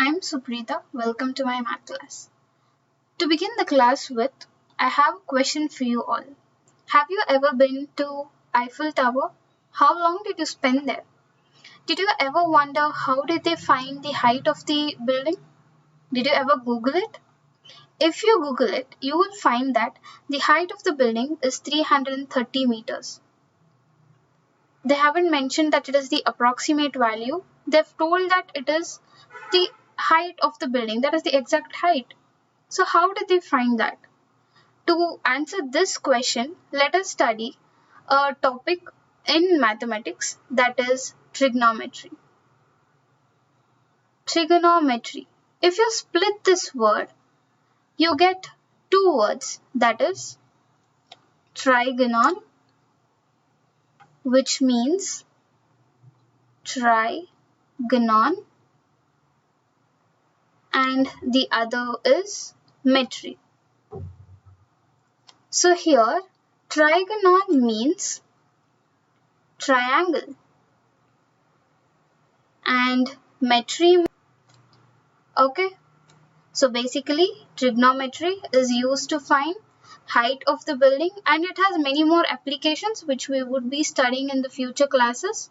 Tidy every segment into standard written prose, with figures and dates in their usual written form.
I'm Supreetha. Welcome to my math class. To begin the class with, I have a question for you all. Have you ever been to Eiffel Tower? How long did you spend there? Did you ever wonder how did they find the height of the building? Did you ever Google it? If you Google it, you will find that the height of the building is 330 meters. They haven't mentioned that it is the approximate value. They've told that it is the height of the building, that is the exact height. So how did they find that? To answer this question, let us study a topic in mathematics, that is trigonometry. Trigonometry. If you split this word, you get two words, that is trigonon, which means trigonon, and the other is metry. So here trigonon means triangle and metry. Okay, so basically trigonometry is used to find height of the building, and it has many more applications which we would be studying in the future classes.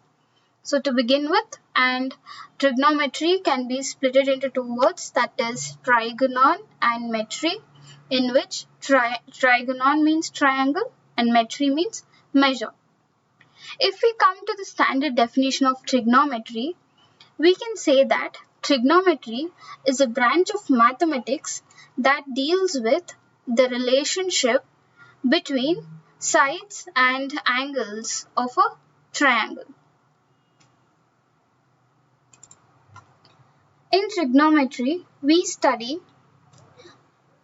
So to begin with, and trigonometry can be split into two words, that is trigonon and metry, in which trigonon means triangle and metry means measure. If we come to the standard definition of trigonometry, we can say that trigonometry is a branch of mathematics that deals with the relationship between sides and angles of a triangle. In trigonometry, we study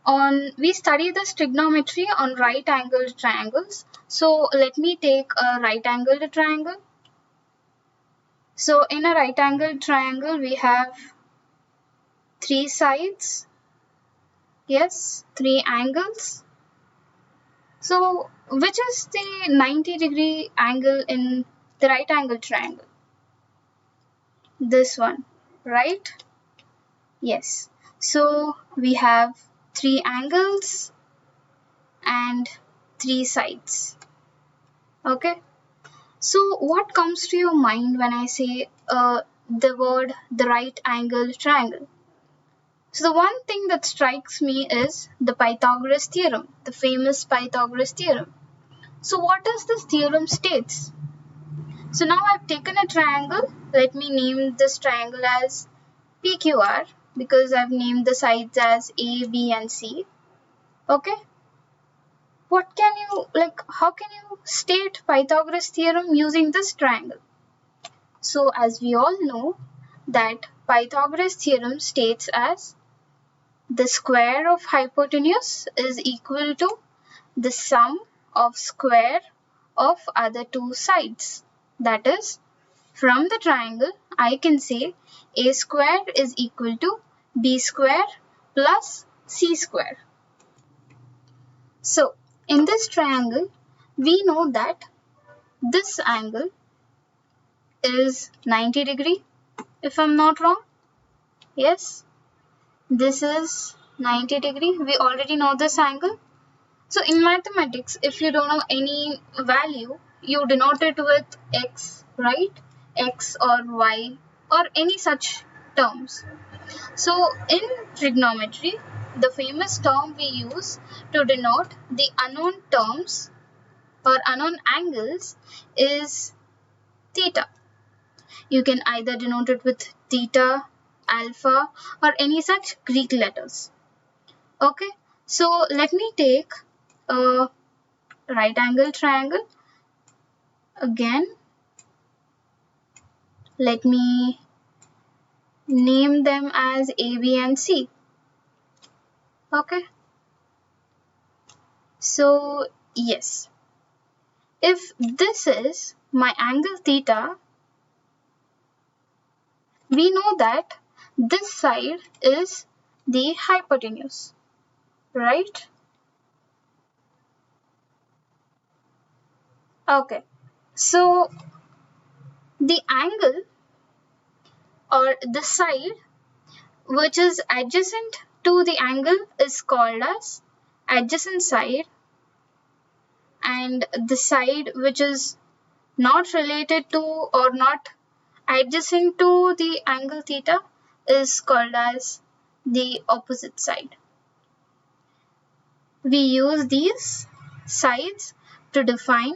this trigonometry on right angled triangles. So let me take a right angled triangle. So in a right angled triangle, we have three sides. Yes, three angles. So which is the 90-degree angle in the right angled triangle? This one, right? Yes. So we have three angles and three sides. Okay. So what comes to your mind when I say the word the right angle triangle? So the one thing that strikes me is the Pythagoras theorem, the famous Pythagoras theorem. So what does this theorem states? So now I've taken a triangle. Let me name this triangle as PQR because I've named the sides as A, B and C. Okay. How can you state Pythagoras theorem using this triangle? So as we all know that Pythagoras theorem states as the square of hypotenuse is equal to the sum of square of other two sides. That is, from the triangle, I can say A square is equal to B square plus C square. So, in this triangle, we know that this angle is 90 degree, if I'm not wrong. Yes, this is 90 degree. We already know this angle. So in mathematics, if you don't know any value, you denote it with x, right? X or y or any such terms. So in trigonometry, the famous term we use to denote the unknown terms or unknown angles is theta. You can either denote it with theta, alpha or any such Greek letters. Okay, so let me take a right angle triangle. Again, let me name them as A, B and C. Okay, so yes, if this is my angle theta, we know that this side is the hypotenuse, right? Okay, so the angle or the side which is adjacent to the angle is called as adjacent side, and the side which is not related to or not adjacent to the angle theta is called as the opposite side. We use these sides to define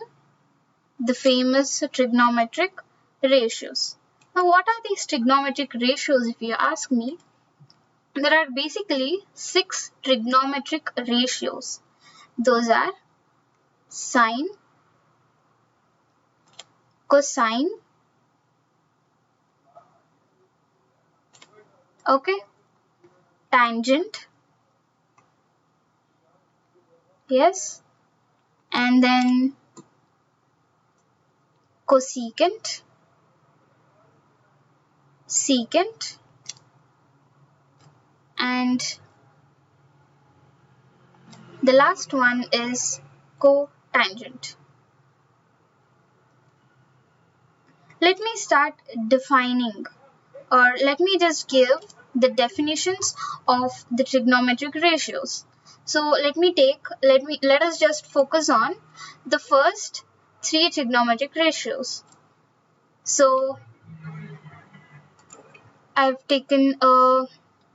the famous trigonometric ratios. Now, what are these trigonometric ratios if you ask me? There are basically 6 trigonometric ratios. Those are sine, cosine, okay, tangent, yes, and then cosecant, secant, and the last one is cotangent. Let me start defining, or let me just give the definitions of the trigonometric ratios. So let us just focus on the first 3 trigonometric ratios. So I've taken a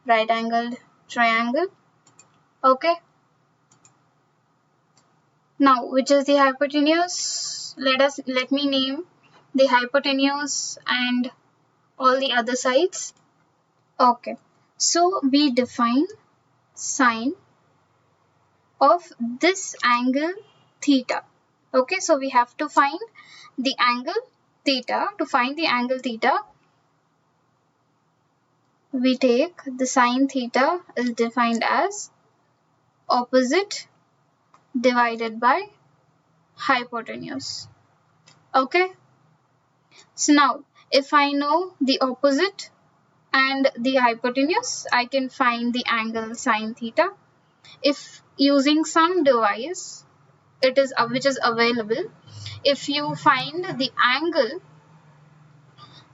right angled triangle, okay. Now, which is the hypotenuse? Let me name the hypotenuse and all the other sides. Okay, so we define sine of this angle theta. Okay, so we have to find the angle theta. To find the angle theta, we take the sine theta is defined as opposite divided by hypotenuse. Okay, so now if I know the opposite and the hypotenuse, I can find the angle sine theta. If using some device which is available, if you find the angle,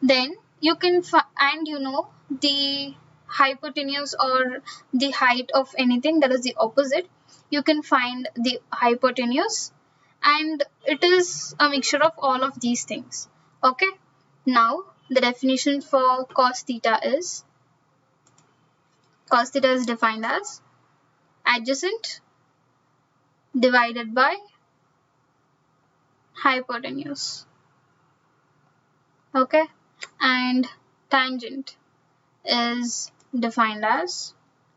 then you can and you know the hypotenuse or the height of anything that is the opposite, you can find the hypotenuse, and it is a mixture of all of these things. Okay, now the definition for cos theta is defined as adjacent divided by hypotenuse, okay, and tangent is defined as,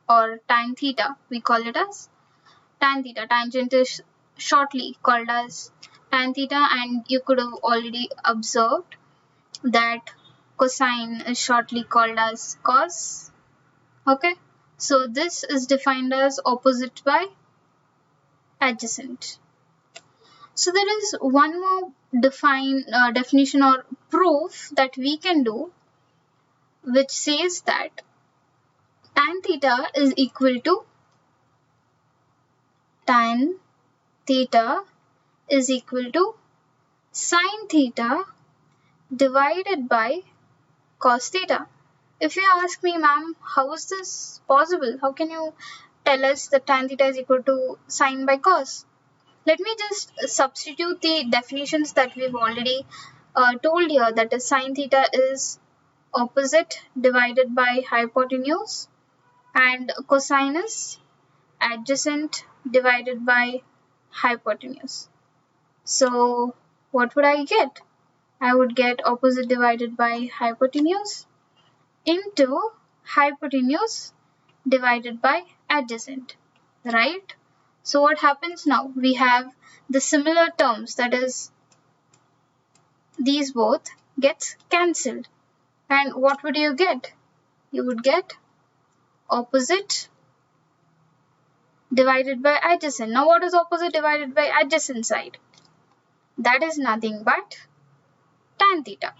or tan theta we call it as tan theta. Tangent is shortly called as tan theta, and you could have already observed that cosine is shortly called as cos. Okay, so this is defined as opposite by adjacent. So there is one more definition or proof that we can do, which says that tan theta is equal to sine theta divided by cos theta. If you ask me, ma'am, how is this possible? How can you tell us that tan theta is equal to sine by cos? Let me just substitute the definitions that we've already told here, that is sine theta is opposite divided by hypotenuse, and cosine is adjacent divided by hypotenuse. So what would I get? I would get opposite divided by hypotenuse into hypotenuse divided by adjacent, right? So what happens now? We have the similar terms, that is these both gets cancelled, and what would you get? You would get opposite divided by adjacent. Now what is opposite divided by adjacent side? That is nothing but tan theta,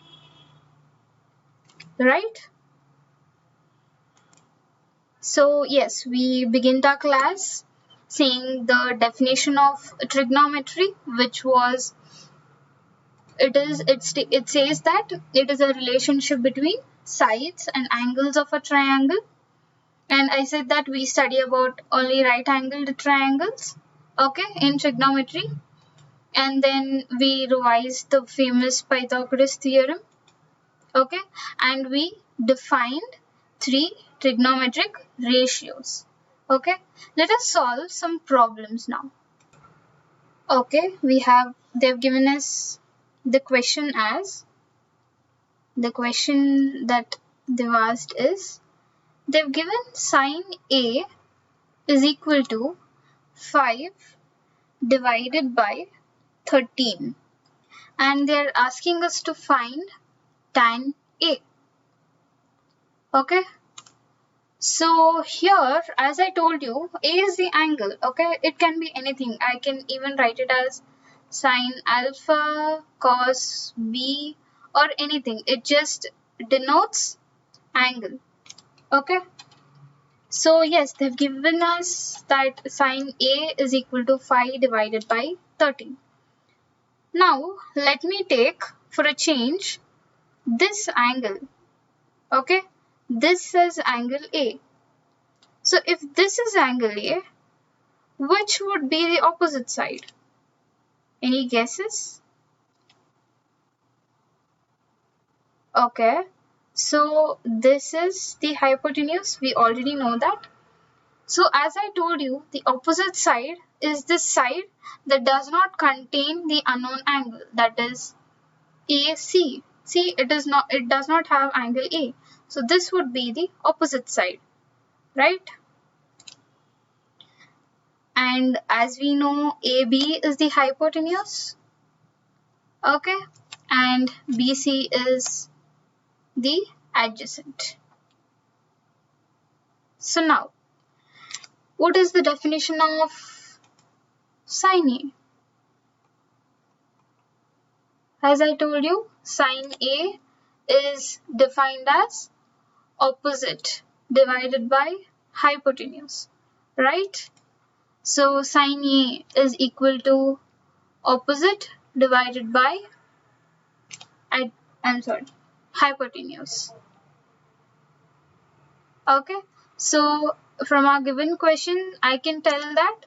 right? So yes, we begin our class saying the definition of trigonometry, which was it says that it is a relationship between sides and angles of a triangle. And I said that we study about only right angled triangles, okay, in trigonometry. And then we revised the famous Pythagoras theorem, okay, and we defined 3 trigonometric ratios, okay. Let us solve some problems now. Okay, they've given us the question that they've asked is, they've given sine A is equal to 5 divided by 13, and they're asking us to find tan A. Okay, so here, as I told you, A is the angle. Okay, it can be anything. I can even write it as sine alpha, cos B, or anything. It just denotes angle. Okay, so yes, they've given us that sine A is equal to 5 divided by 13. Now let me take, for a change, this angle. Okay, this is angle A. So if this is angle A, which would be the opposite side? Any guesses? Okay, so this is the hypotenuse. We already know that. So as I told you, the opposite side is this side that does not contain the unknown angle, that is AC. See, it does not have angle A. So this would be the opposite side, right? And as we know, AB is the hypotenuse, okay, and BC is the adjacent. So now, what is the definition of sine A? As I told you, sine A is defined as opposite divided by hypotenuse, right? So sine A is equal to opposite divided by hypotenuse. Okay, so from our given question, I can tell that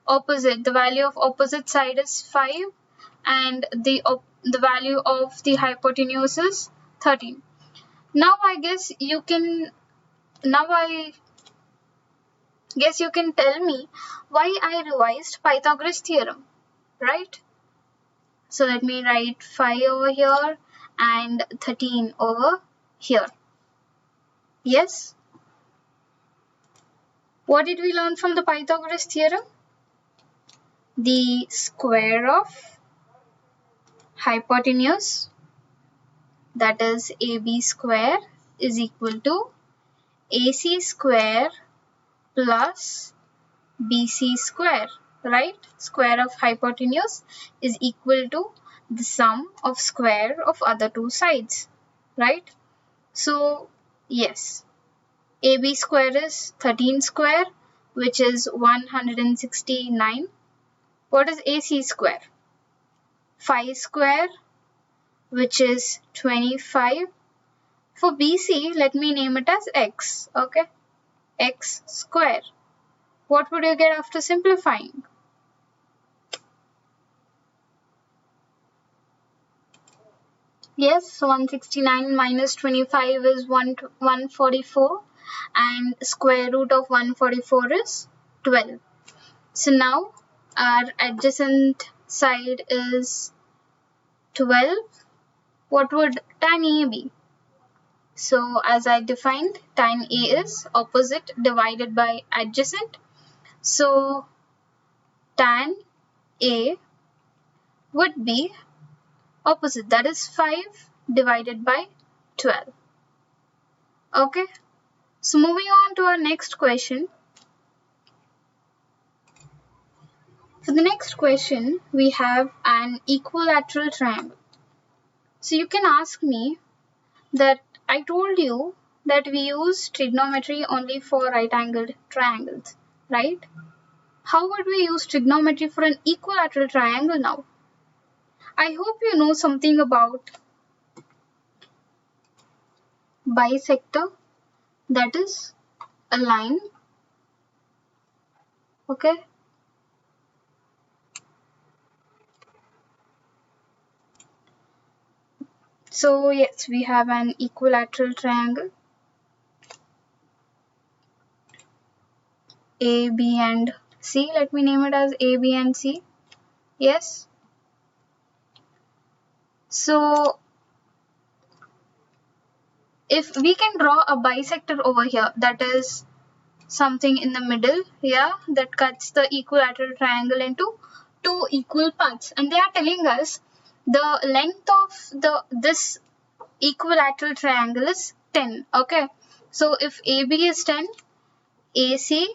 opposite, the value of opposite side is 5, and the value of the hypotenuse is 13. Now I guess you can tell me why I revised Pythagoras theorem, right? So let me write 5 over here and 13 over here. Yes? What did we learn from the Pythagoras theorem? The square of hypotenuse, that is AB square, is equal to AC square plus BC square, right? Square of hypotenuse is equal to the sum of square of other two sides, right? So yes, AB square is 13 square, which is 169. What is AC square? 5 square, which is 25. For BC, let me name it as x, okay? X square. What would you get after simplifying? Yes, 169 minus 25 is 144, and square root of 144 is 12. So now our adjacent side is 12. What would tan A be? So as I defined, tan A is opposite divided by adjacent. So tan A would be opposite, that is 5 divided by 12. Okay, so moving on to our next question. For the next question, we have an equilateral triangle. So you can ask me that I told you that we use trigonometry only for right-angled triangles, right? How would we use trigonometry for an equilateral triangle now? I hope you know something about bisector, that is a line. Okay. So yes, we have an equilateral triangle. A, B and C. Let me name it as A, B and C. Yes. So if we can draw a bisector over here, that is something in the middle here that cuts the equilateral triangle into two equal parts, and they are telling us the length of this equilateral triangle is 10. Okay, so if AB is 10, AC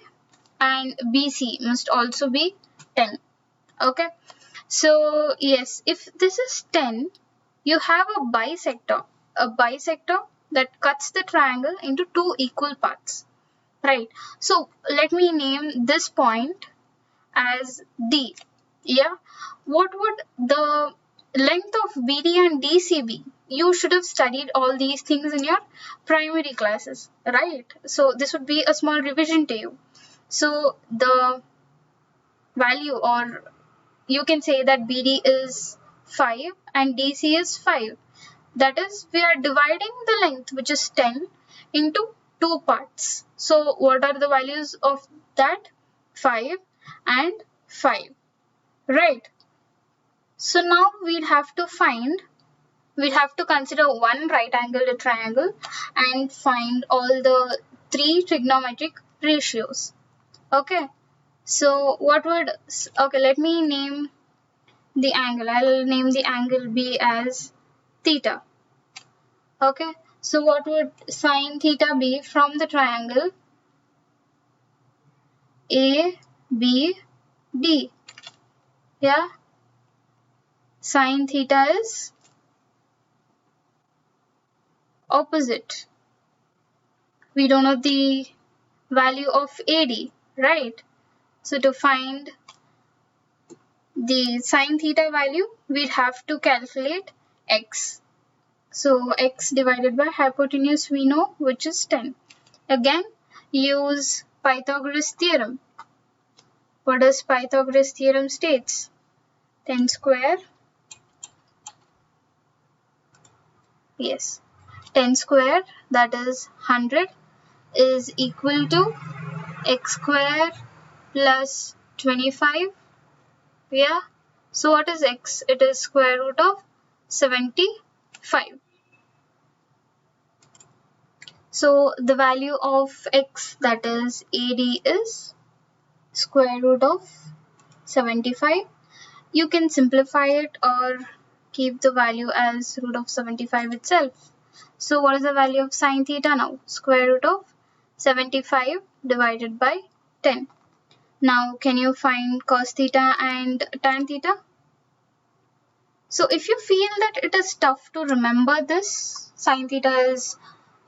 and BC must also be 10. Okay, so yes, if this is 10, you have a bisector that cuts the triangle into two equal parts, right? So let me name this point as D. Yeah, what would the length of BD and DC be? You should have studied all these things in your primary classes, right? So this would be a small revision to you. So the value, or you can say that BD is 5 and DC is 5. That is, we are dividing the length, which is 10, into two parts. So what are the values of that? 5 and 5, right? So now we'd have to consider one right angled triangle and find all the three trigonometric ratios. Okay, so let me name the angle. I'll name the angle B as theta. Okay, so what would sine theta be from the triangle A, B, D? Yeah, sine theta is opposite. We don't know the value of AD, right? So to find the sine theta value, we'd have to calculate x. So x divided by hypotenuse we know, which is 10. Again, use Pythagoras theorem. What does Pythagoras theorem states? 10 square. Yes, 10 square, that is 100, is equal to x square plus 25. Yeah, so what is x? It is square root of 75. So the value of x, that is AD, is square root of 75. You can simplify it or keep the value as root of 75 itself. So what is the value of sine theta now? Square root of 75 divided by 10. Now can you find cos theta and tan theta? So if you feel that it is tough to remember this, sine theta is,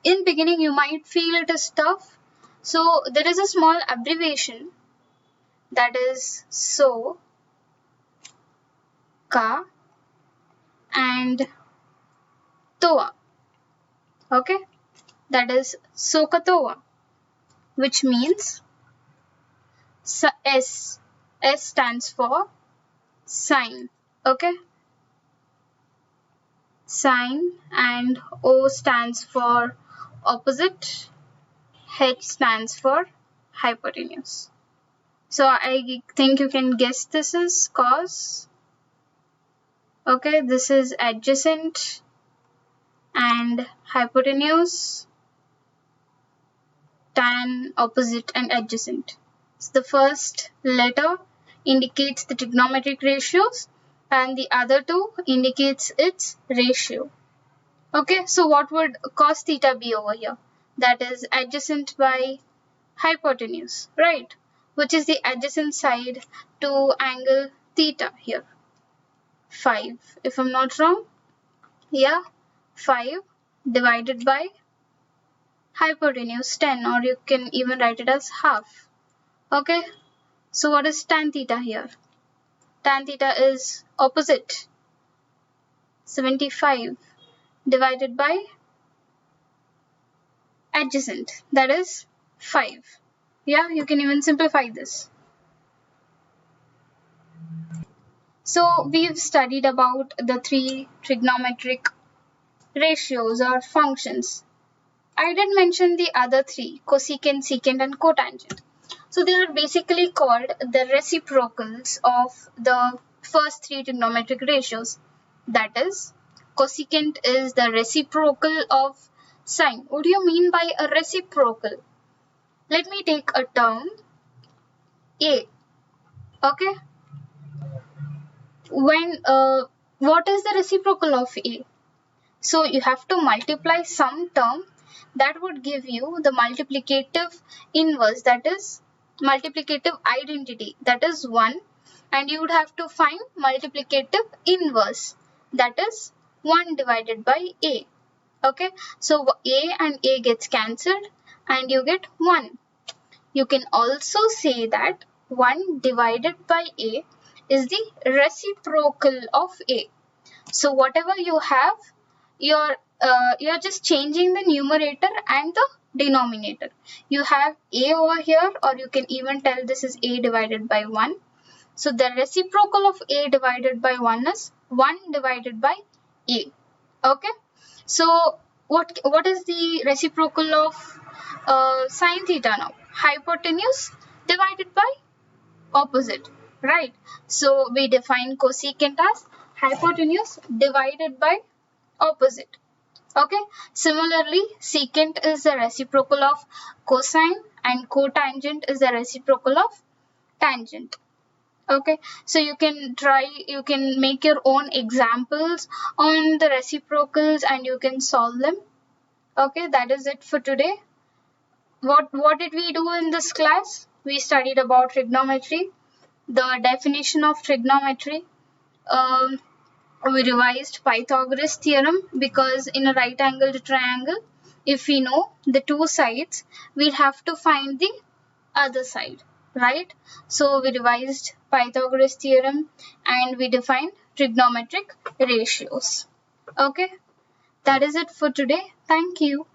in beginning you might feel it is tough. So there is a small abbreviation, that is so, ka and toa. Okay, that is SOHCAHTOA, which means S stands for sine. Okay, sine, and O stands for opposite, H stands for hypotenuse. So I think you can guess this is cos. Okay, this is adjacent, and hypotenuse, tan, opposite and adjacent. So the first letter indicates the trigonometric ratios and the other two indicates its ratio. Okay, so what would cos theta be over here? That is adjacent by hypotenuse, right? Which is the adjacent side to angle theta here? 5, if I'm not wrong. Yeah, 5 divided by hypotenuse 10, or you can even write it as half. Okay, so what is tan theta here? Tan theta is opposite, 75 divided by adjacent, that is 5. Yeah, you can even simplify this. So we've studied about the 3 trigonometric ratios or functions. I did mention the other 3, cosecant, secant and cotangent. So they are basically called the reciprocals of the first 3 trigonometric ratios. That is, cosecant is the reciprocal of sine. What do you mean by a reciprocal? Let me take a term A. Okay. What is the reciprocal of A? So you have to multiply some term that would give you the multiplicative inverse, that is multiplicative identity, that is 1, and you would have to find multiplicative inverse, that is 1 divided by A. Okay, so A and A gets cancelled and you get 1. You can also say that 1 divided by A is the reciprocal of A. So whatever you have, you're just changing the numerator and the denominator. You have A over here, or you can even tell this is A divided by 1. So the reciprocal of A divided by 1 is 1 divided by A. Okay. So what is the reciprocal of sine theta now? Hypotenuse divided by opposite, right? So we define cosecant as hypotenuse divided by opposite. Okay. Similarly, secant is the reciprocal of cosine and cotangent is the reciprocal of tangent. Okay, so you can make your own examples on the reciprocals and you can solve them. Okay, that is it for today. What did we do in this class? We studied about trigonometry, the definition of trigonometry. We revised Pythagoras theorem, because in a right angled triangle, if we know the 2 sides, we'll have to find the other side, right? So we revised Pythagoras theorem and we defined trigonometric ratios. Okay, that is it for today. Thank you.